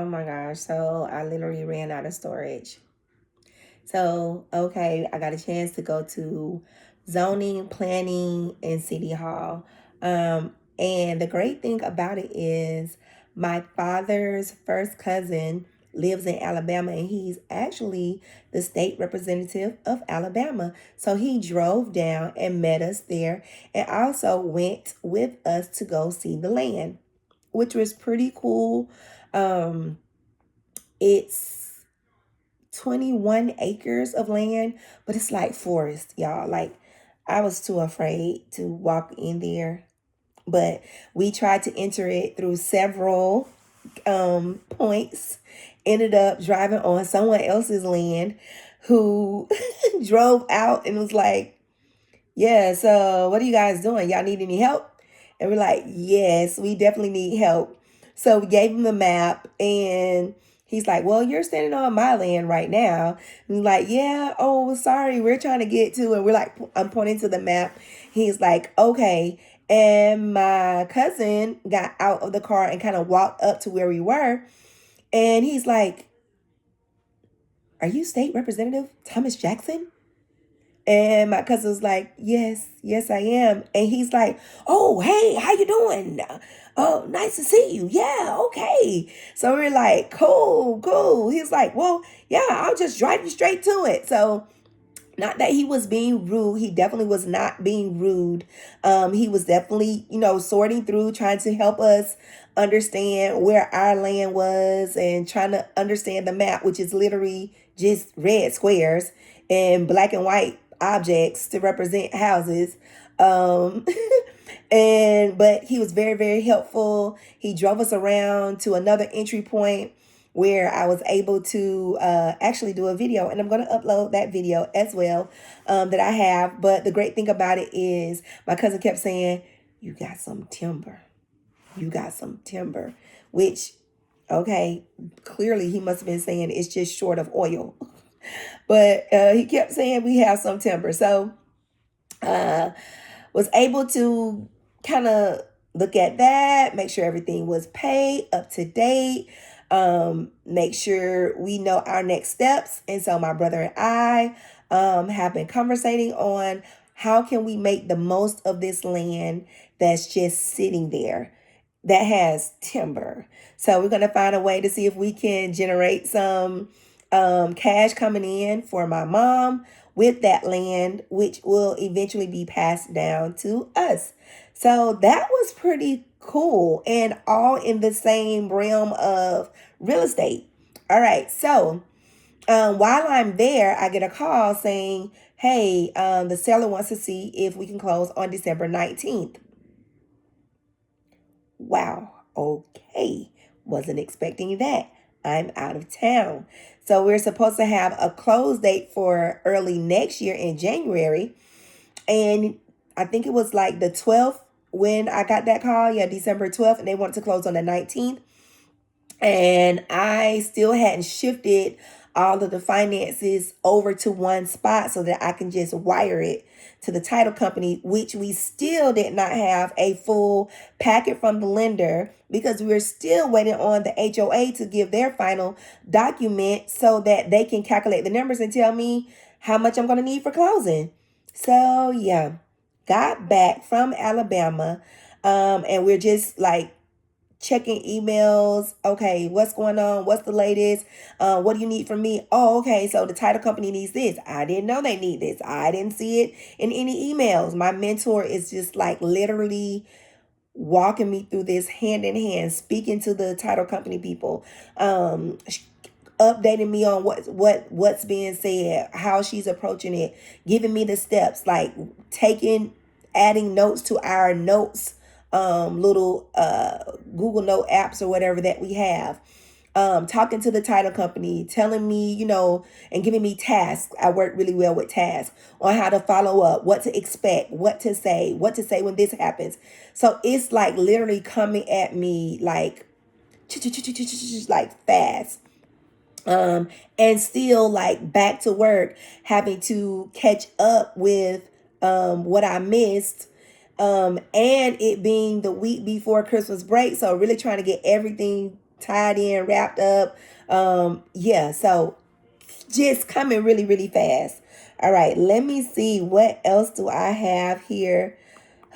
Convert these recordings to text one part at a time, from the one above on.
Oh my gosh. So I literally ran out of storage. So, okay, I got a chance to go to zoning, planning, and city hall. And the great thing about it is my father's first cousin lives in Alabama, and he's actually the state representative of Alabama. So he drove down and met us there and also went with us to go see the land, which was pretty cool. Um, it's 21 acres of land, but it's like forest, y'all. Like, I was too afraid to walk in there, but we tried to enter it through several points. Ended up driving on someone else's land who drove out and was like, yeah, so what are you guys doing? Y'all need any help? And we're like, yes, we definitely need help. So we gave him the map, and he's like, well, you're standing on my land right now. And we're like, yeah, oh, sorry, we're trying to get to, and we're like, I'm pointing to the map. He's like, okay. And my cousin got out of the car and kind of walked up to where we were. And he's like, are you State Representative Thomas Jackson? And my cousin's like, yes, yes, I am. And he's like, oh, hey, how you doing? Oh, nice to see you. Yeah, okay. So we're like, cool, cool. He's like, well, yeah, I'll just drive you straight to it. So not that he was being rude. He definitely was not being rude. He was definitely, sorting through, trying to help us understand where our land was and trying to understand the map, which is literally just red squares and black and white objects to represent houses. Um, but he was very, very helpful. He drove us around to another entry point where I was able to actually do a video, and I'm going to upload that video as well that I have. But the great thing about it is my cousin kept saying, you got some timber. You got some timber, which, okay, clearly he must have been saying it's just short of oil. But he kept saying we have some timber. So was able to kind of look at that, make sure everything was paid, up to date, make sure we know our next steps. And so my brother and I have been conversating on how can we make the most of this land that's just sitting there that has timber. So we're going to find a way to see if we can generate some cash coming in for my mom with that land, which will eventually be passed down to us. So that was pretty cool, and all in the same realm of real estate. All right, so while I'm there, I get a call saying, hey, the seller wants to see if we can close on December 19th. Wow, okay. Wasn't expecting that. I'm out of town. So we're supposed to have a close date for early next year in January. And I think it was like the 12th when I got that call. Yeah, December 12th. And they wanted to close on the 19th. And I still hadn't shifted all of the finances over to one spot so that I can just wire it to the title company, which we still did not have a full packet from the lender because we were still waiting on the HOA to give their final document so that they can calculate the numbers and tell me how much I'm going to need for closing. So yeah, got back from Alabama, and we're just like checking emails. Okay, what's going on? What's the latest? What do you need from me? Oh, okay, so the title company needs this. I didn't know they need this. I didn't see it in any emails. My mentor is just like literally walking me through this hand in hand, speaking to the title company people, updating me on what's being said, how she's approaching it, giving me the steps, like adding notes to our notes, little Google Note apps or whatever that we have. Talking to the title company, telling me, and giving me tasks. I work really well with tasks on how to follow up, what to expect, what to say when this happens. So it's like literally coming at me like fast. And still like back to work, having to catch up with what I missed, and it being the week before Christmas break. So really trying to get everything tied in, wrapped up. Yeah, so just coming really, really fast. All right, let me see what else do I have here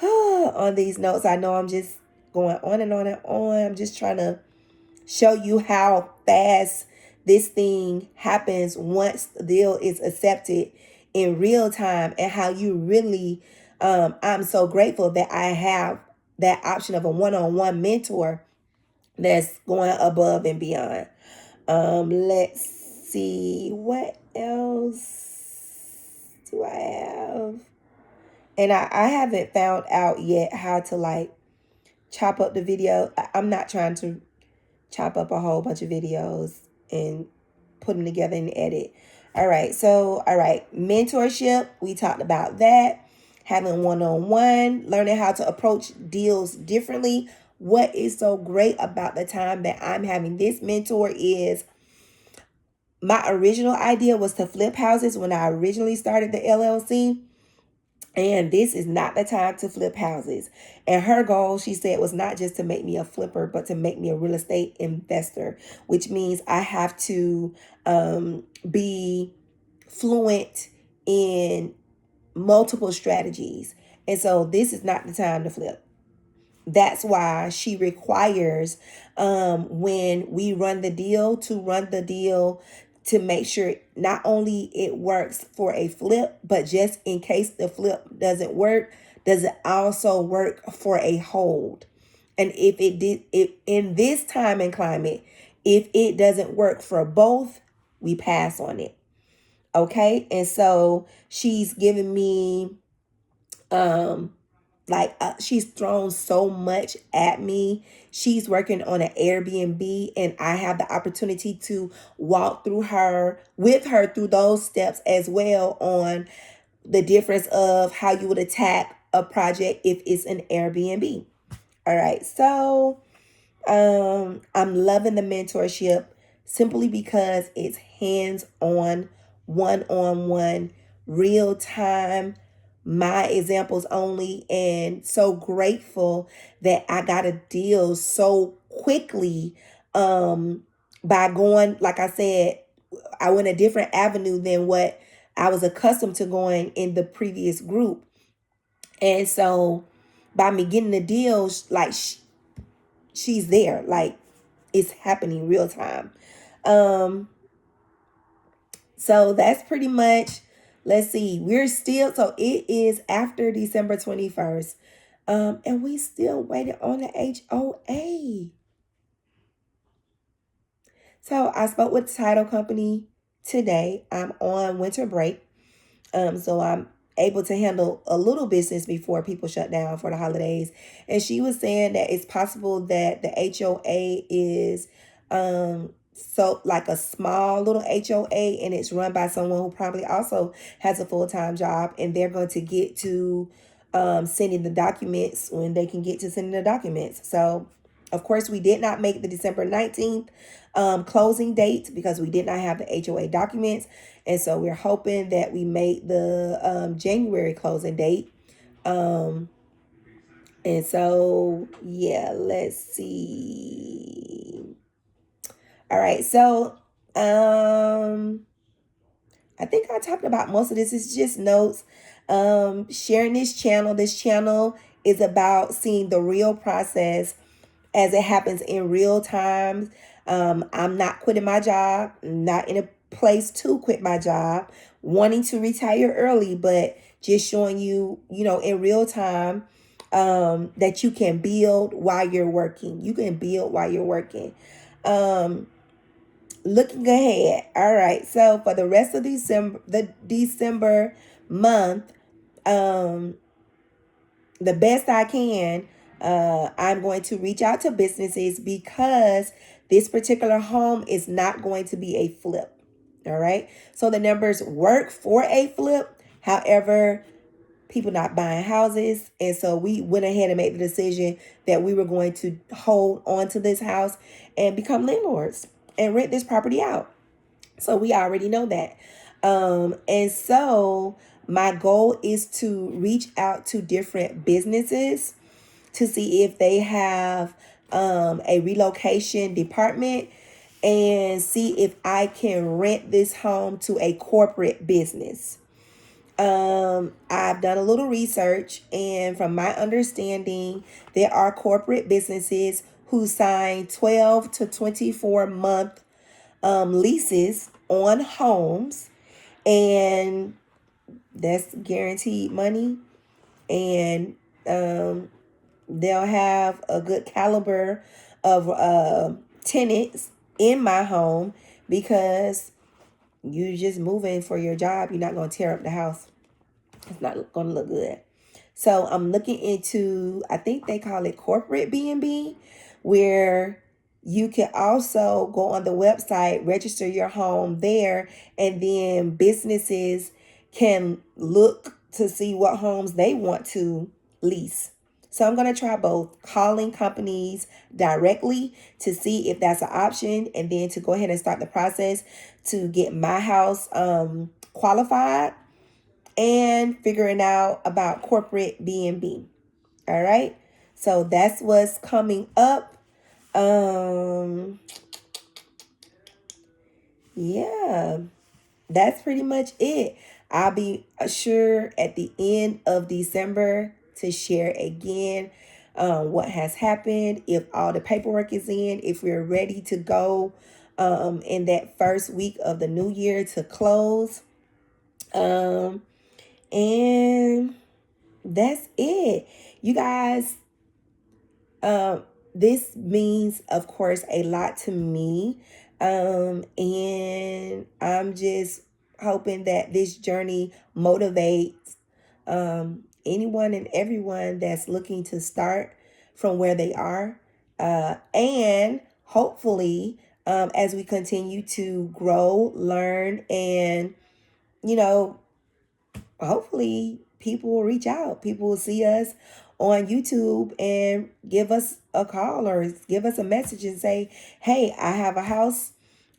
on these notes. I know I'm just going on and on and on. I'm just trying to show you how fast this thing happens once the deal is accepted in real time, and how you really I'm so grateful that I have that option of a one-on-one mentor that's going above and beyond. Let's see what else do I have. And I haven't found out yet how to like chop up the video. I'm not trying to chop up a whole bunch of videos and put them together and edit. All right, mentorship, we talked about that. Having one-on-one, learning how to approach deals differently. What is so great about the time that I'm having this mentor is my original idea was to flip houses when I originally started the LLC. And this is not the time to flip houses. And her goal, she said, was not just to make me a flipper, but to make me a real estate investor, which means I have to be fluent in multiple strategies. And so this is not the time to flip. That's why she requires when we run the deal to make sure not only it works for a flip, but just in case the flip doesn't work, does it also work for a hold? And if in this time and climate, if it doesn't work for both, we pass on it. Okay. And so she's giving me she's thrown so much at me. She's working on an Airbnb, and I have the opportunity to walk through her with her through those steps as well, on the difference of how you would attack a project if it's an Airbnb. All right, so I'm loving the mentorship simply because it's hands-on, one-on-one, real time, my examples only, and so grateful that I got a deal so quickly by going, like I said, I went a different avenue than what I was accustomed to going in the previous group. And so by me getting the deals, like she's there, like it's happening real time. So that's pretty much, let's see, we're still, so it is after December 21st. And we still waiting on the HOA. So I spoke with the title company today. I'm on winter break. So I'm able to handle a little business before people shut down for the holidays. And she was saying that it's possible that the HOA is so like a small little HOA, and it's run by someone who probably also has a full-time job, and they're going to get to sending the documents when they can get to sending the documents. So of course we did not make the December 19th closing date because we did not have the HOA documents. And so we're hoping that we make the January closing date. And so, yeah, let's see. All right. So, I think I talked about most of this. It's just notes. Sharing this channel. This channel is about seeing the real process as it happens in real time. I'm not quitting my job, not in a place to quit my job, wanting to retire early, but just showing you, in real time, that you can build while you're working. You can build while you're working. Looking ahead. All right. So for the rest of December month, the best I can, I'm going to reach out to businesses because this particular home is not going to be a flip. All right. So the numbers work for a flip. However, people not buying houses. And so we went ahead and made the decision that we were going to hold on to this house and become landlords and rent this property out. So we already know that. And so my goal is to reach out to different businesses to see if they have a relocation department and see if I can rent this home to a corporate business. I've done a little research, and from my understanding, there are corporate businesses who sign 12 to 24-month leases on homes, and that's guaranteed money. And they'll have a good caliber of tenants in my home because you just moving for your job. You're not going to tear up the house. It's not going to look good. So I'm looking into, I think they call it corporate B&B, where you can also go on the website, register your home there, and then businesses can look to see what homes they want to lease. So I'm going to try both, calling companies directly to see if that's an option, and then to go ahead and start the process to get my house qualified, and figuring out about corporate B&B. All right. So that's what's coming up. Yeah, that's pretty much it. I'll be sure at the end of December to share again what has happened, if all the paperwork is in, if we're ready to go in that first week of the new year to close. And that's it. You guys, this means, of course, a lot to me. And I'm just hoping that this journey motivates anyone and everyone that's looking to start from where they are. And hopefully, as we continue to grow, learn, and, you know, hopefully people will reach out. People will see us on YouTube and give us a call or give us a message and say, hey, I have a house.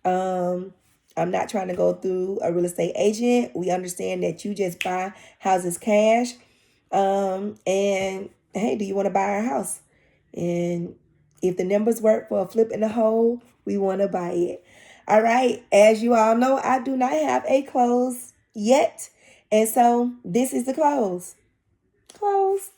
I'm not trying to go through a real estate agent. We understand that you just buy houses cash. And hey, do you want to buy our house? And if the numbers work for a flip in the hole, we want to buy it. All right. As you all know, I do not have a close yet. And so this is the close. Close.